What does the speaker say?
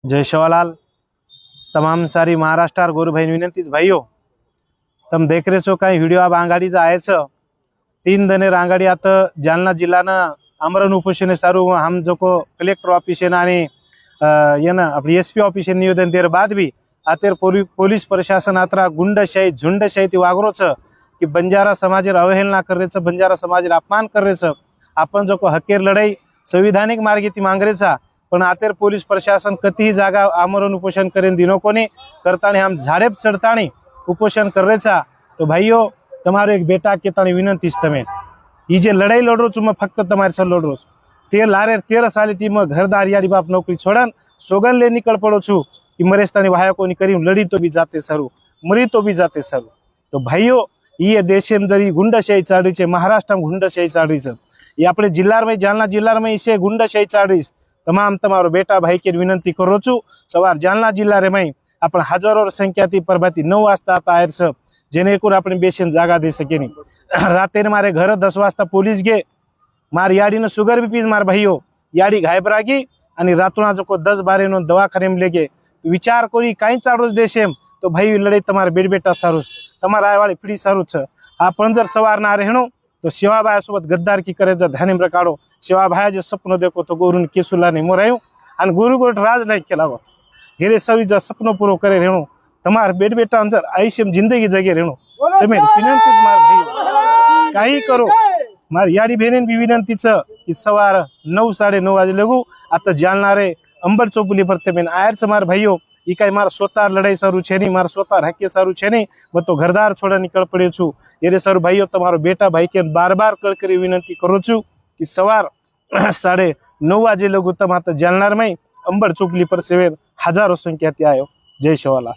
जय शिवालाल। तमाम सारी महाराष्ट्र गोरु भाई विनंती भाइयों, तम देख रहे छो कई वीडियो अब आंगाड़ी जाए 3 दिन आंगाड़ी आता जालना जिल्ला आमरण उपोषण सारू हम जो को कलेक्टर ऑफिस अपनी एसपी ऑफिस निवेदन तेर बाद भी आतेर पोलीस प्रशासन आतरा गुंडशाही झुंडशाही ती वागरो कि बंजारा समाज अवहेलना कर रहे बंजारा समाज अपमान कर रहे आपण जो को हकेर लढाई संविधानिक मार्गे ती मांग रहे पण आतेर पोलीस प्रशासन कती जागा आमरण उपोषण करें दिनों को नहीं करता हम झाड़े चढ़ता उपोषण कर रहे तो भाइयों तमारो एक बेटा के तानी विनंती तमें ये जे लड़ाई लड़ो छू मैं फक्त तमारे साथ लड़ो 13 साल थी मैं घरदार यारी बाप नौकरी छोड़न सोगन ले निकल पड़ो छू कि मरेस्तानी वाया को नहीं करी लड़ी तो भी जाते सरू मरी तो भी जाते सरू। तो भाइयों ये देश अंदर गुंडाशाही चाल रही है, महाराष्ट्र में गुंडाशाही चाल रही है, ये अपने जिला में जालना जिला में इसे गुंडाशाही चाल रही। तमाम तमारो बेटा भाई के विनंती करो छू सवार जालना जिला रे में अपन हजारों संख्या थी प्रभाती 9 वाजता आता आयर सब जेने को अपने बेसन जागा दे सके नहीं। राते मारे घर 10 वाजता पुलिस गे मार याड़ी ने शुगर भी पीज मार भाइयों याड़ी घायबरागी आणि रातुना जो को 10-12 नो दवाखाने में लेगे विचार करी कहीं चाड़ो देश एम तो भाई लड़ाई तमारे बेट बेटा सारू तमारा आय वाली पीढ़ी सारू छ। आपण जर सवार ना रेहणो तो शिवाबाया सोबत गद्दार की करे जर ध्यान में काढो शिवाबाया जे सपन देखो तो गोरून केसुला नहीं मोरायो आणि गुरु गोट राज नहीं केला हेरे सवी जर सपनो पूरो करे रेहणो तमार बेट बेटा अंदर आयुष्य जिंदगी जगे रेहणो तमे विनंती मार भाई काही करो मार यारी बहन भी विनंती कि सवार 9 साढ़े 9 वाजे लगू आता जालना रे अंबर चौपुली पर तमें आयर मार भाइयों ये कई मार स्वतः लड़ाई सारू है नहीं मार स्वतः हके सारू है नहीं मैं तो घरदार छोड़ा निकल पड़े छू ये सारू भाइयों तमारो बेटा भाई के बार बार कड़करी विनंती करो छू कि सवार 9:30 वाजे लगू तम आता जालना में अंबर चौपुली पर सेवेर हजारों संख्या आयो। जय शिवालाल।